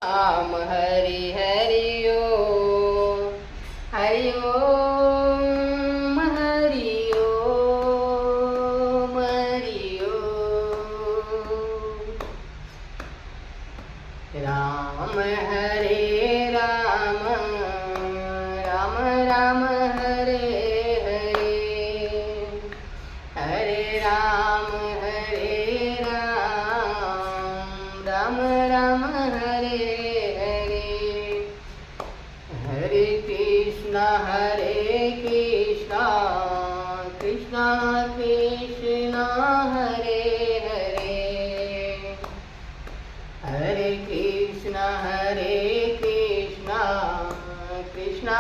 Ram Hari Hari Om Hari Om Hari Om Hari Om. Ram Hare Ram Ram Ram Hare Hare Hare Ram Ram Ram Hare Hare. Hare Krishna Krishna Krishna Hare Hare Hare Krishna Krishna Krishna